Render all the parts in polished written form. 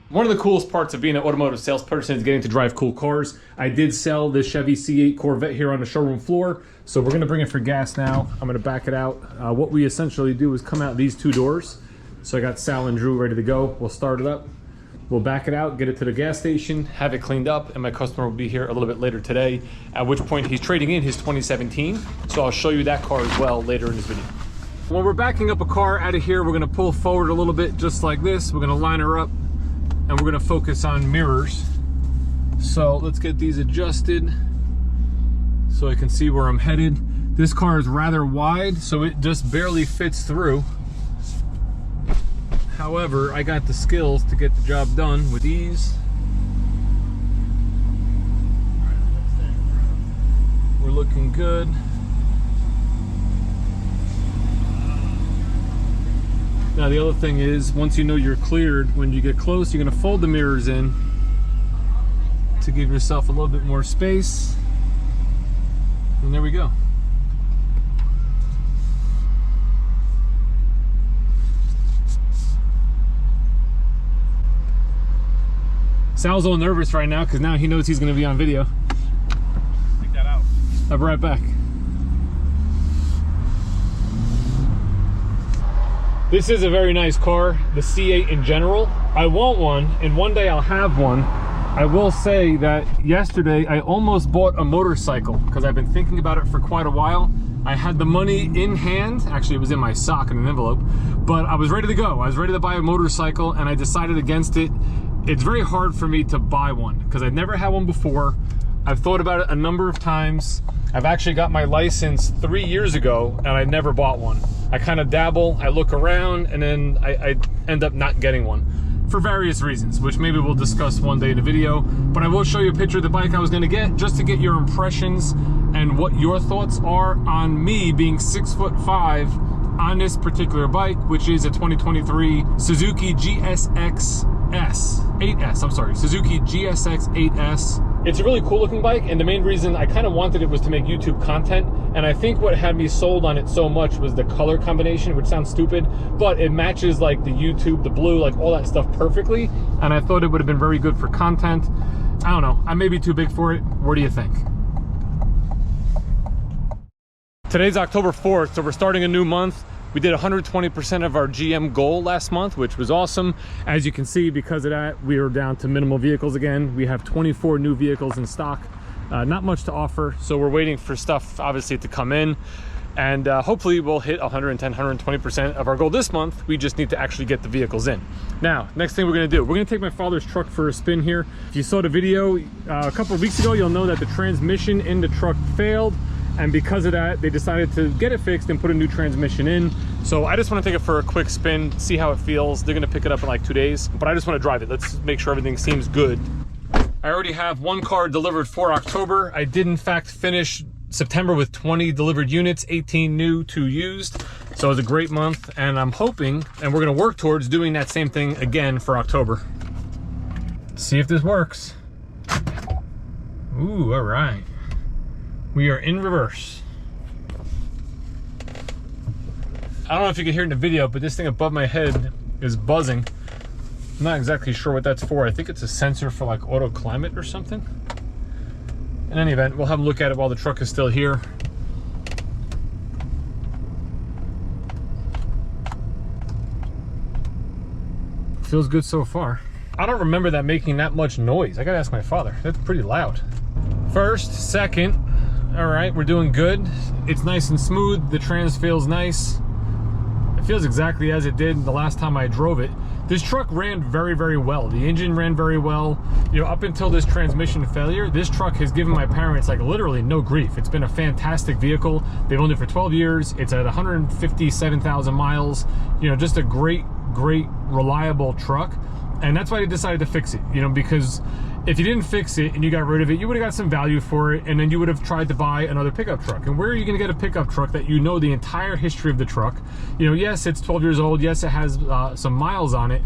One of the coolest parts of being an automotive salesperson is getting to drive cool cars. I did sell this Chevy C8 Corvette here on the showroom floor, so we're gonna bring it for gas now. I'm gonna back it out. What we essentially do is come out these two doors. So I got Sal and Drew ready to go. We'll start it up. We'll back it out, get it to the gas station, have it cleaned up, and my customer will be here a little bit later today, at which point he's trading in his 2017. So I'll show you that car as well later in this video. When we're backing up a car out of here, we're gonna pull forward a little bit just like this. We're gonna line her up and we're gonna focus on mirrors. So let's get these adjusted so I can see where I'm headed. This car is rather wide, so it just barely fits through. However, I got the skills to get the job done with ease. We're looking good. Now the other thing is, once you know you're cleared, when you get close, you're gonna fold the mirrors in to give yourself a little bit more space. And there we go. Sal's a little nervous right now because now he knows he's going to be on video. Take that out. I'll be right back. This is a very nice car, the C8 in general. I want one, and one day I'll have one. I will say that yesterday I almost bought a motorcycle because I've been thinking about it for quite a while. I had the money in hand. Actually, it was in my sock in an envelope, but I was ready to go. I was ready to buy a motorcycle and I decided against it. It's very hard for me to buy one because I've never had one before. I've thought about it a number of times. I've actually got my license 3 years ago and I never bought one. I kind of dabble, I look around, and then I end up not getting one for various reasons, which maybe we'll discuss one day in a video. But I will show you a picture of the bike I was gonna get just to get your impressions and what your thoughts are on me being 6'5" on this particular bike, which is a 2023 Suzuki GSX 8S, I'm sorry, Suzuki GSX 8S. It's a really cool looking bike, and the main reason I kind of wanted it was to make YouTube content, and I think what had me sold on it so much was the color combination, which sounds stupid, but it matches like the YouTube, the blue, like all that stuff perfectly, and I thought it would have been very good for content. I don't know, I may be too big for it. What do you think? Today's October 4th, so we're starting a new month. We did 120% of our GM goal last month, which was awesome. As you can see, because of that, we are down to minimal vehicles again. We have 24 new vehicles in stock. Not much to offer, so we're waiting for stuff, obviously, to come in. And hopefully we'll hit 110, 120% of our goal this month. We just need to actually get the vehicles in. Now, next thing we're gonna do, we're gonna take my father's truck for a spin here. If you saw the video a couple of weeks ago, you'll know that the transmission in the truck failed. And because of that, they decided to get it fixed and put a new transmission in. So I just want to take it for a quick spin, see how it feels. They're going to pick it up in like 2 days, but I just want to drive it. Let's make sure everything seems good. I already have one car delivered for October. I did in fact finish September with 20 delivered units, 18 new, 2 used. So it was a great month, and I'm hoping, and we're going to work towards doing that same thing again for October. See if this works. Ooh, all right. We are in reverse. I don't know if you can hear it in the video, but this thing above my head is buzzing. I'm not exactly sure what that's for. I think it's a sensor for like auto climate or something. In any event, we'll have a look at it while the truck is still here. Feels good so far. I don't remember that making that much noise. I gotta ask my father. That's pretty loud. First, second. All right, we're doing good. It's nice and smooth. The trans feels nice. It feels exactly as it did the last time I drove it. This truck ran very, very well. The engine ran very well. You know, up until this transmission failure, this truck has given my parents like literally no grief. It's been a fantastic vehicle. They've owned it for 12 years. It's at 157,000 miles. You know, just a great, great, reliable truck. And that's why they decided to fix it, you know, because if you didn't fix it and you got rid of it, you would have got some value for it, and then you would have tried to buy another pickup truck. And where are you going to get a pickup truck that you know the entire history of the truck? You know, yes, it's 12 years old. Yes, it has some miles on it,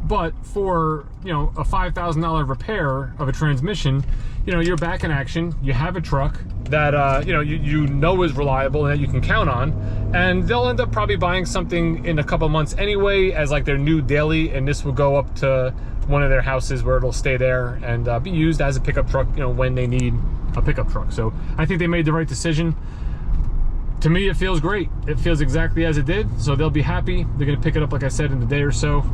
But for, you know, a $5,000 repair of a transmission, you know, you're back in action. You have a truck that, you know is reliable and that you can count on. And they'll end up probably buying something in a couple of months anyway as like their new daily. And this will go up to one of their houses where it'll stay there and be used as a pickup truck, you know, when they need a pickup truck. So I think they made the right decision. To me, it feels great. It feels exactly as it did. So they'll be happy. They're going to pick it up, like I said, in a day or so.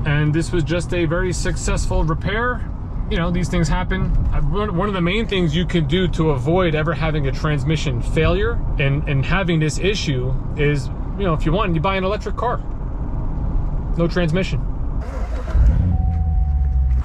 And this was just a very successful repair. You know, these things happen. One of the main things you can do to avoid ever having a transmission failure and having this issue is, you know, if you want, you buy an electric car. No transmission.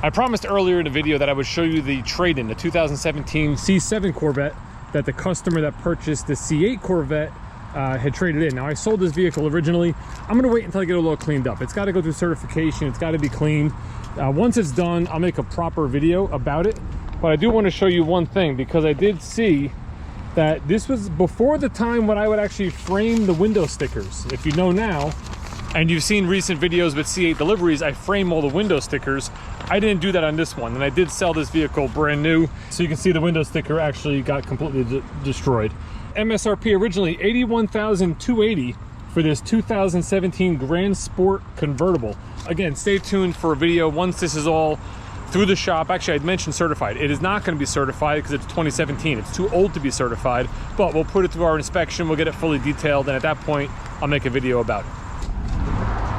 I promised earlier in the video that I would show you the trade-in, the 2017 C7 Corvette that the customer that purchased the C8 Corvette had traded in. Now, I sold this vehicle originally. I'm gonna wait until I get it a little cleaned up. It's gotta go through certification. It's gotta be cleaned. Once it's done, I'll make a proper video about it. But I do wanna show you one thing, because I did see that this was before the time when I would actually frame the window stickers. If you know now, and you've seen recent videos with C8 deliveries, I frame all the window stickers. I didn't do that on this one, and I did sell this vehicle brand new. So you can see the window sticker actually got completely destroyed. MSRP originally $81,280 for this 2017 Grand Sport convertible. Again, stay tuned for a video once this is all through the shop. Actually, I'd mentioned certified. It is not going to be certified because it's 2017. It's too old to be certified, but we'll put it through our inspection. We'll get it fully detailed, and at that point, I'll make a video about it.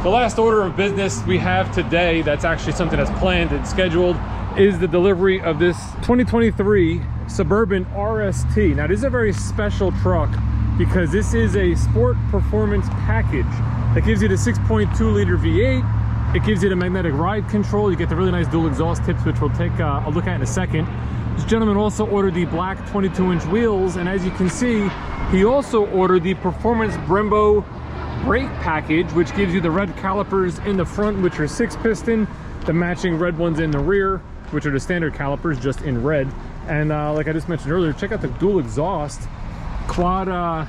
The last order of business we have today, that's actually something that's planned and scheduled, is the delivery of this 2023 Suburban RST. Now, this is a very special truck because this is a sport performance package that gives you the 6.2 liter V8. It gives you the magnetic ride control. You get the really nice dual exhaust tips, which we'll take a look at in a second. This gentleman also ordered the black 22-inch wheels, and as you can see, he also ordered the performance Brembo brake package, which gives you the red calipers in the front, which are 6-piston, the matching red ones in the rear, which are the standard calipers, just in red. And like I just mentioned earlier, check out the dual exhaust quad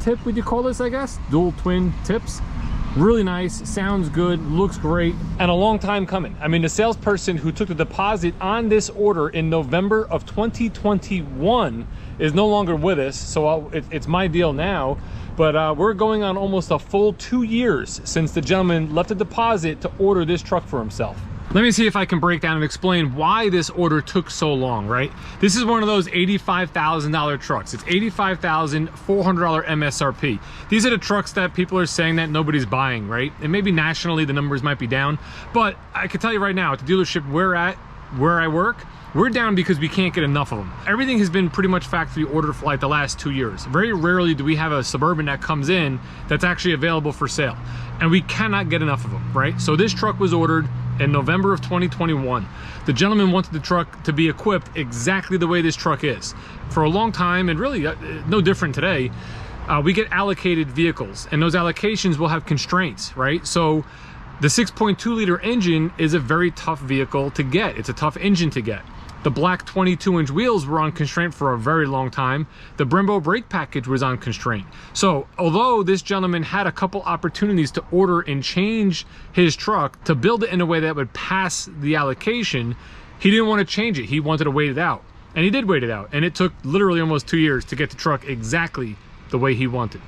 tip, would you call this? I guess dual twin tips. Really nice, sounds good, looks great, and a long time coming. I mean, the salesperson who took the deposit on this order in November of 2021 is no longer with us, so it's my deal now. But we're going on almost a full 2 years since the gentleman left a deposit to order this truck for himself. Let me see if I can break down and explain why this order took so long, right? This is one of those $85,000 trucks. It's $85,400 MSRP. These are the trucks that people are saying that nobody's buying, right? And maybe nationally the numbers might be down, but I can tell you right now, at the dealership where I work, we're down because we can't get enough of them. Everything has been pretty much factory ordered for like the last 2 years. Very rarely do we have a Suburban that comes in that's actually available for sale. And we cannot get enough of them, right? So this truck was ordered in November of 2021. The gentleman wanted the truck to be equipped exactly the way this truck is. For a long time, and really no different today, we get allocated vehicles, and those allocations will have constraints, right? So the 6.2 liter engine is a very tough vehicle to get. It's a tough engine to get. The black 22-inch wheels were on constraint for a very long time. The Brembo brake package was on constraint. So although this gentleman had a couple opportunities to order and change his truck to build it in a way that would pass the allocation, he didn't want to change it. He wanted to wait it out. And he did wait it out. And it took literally almost 2 years to get the truck exactly the way he wanted.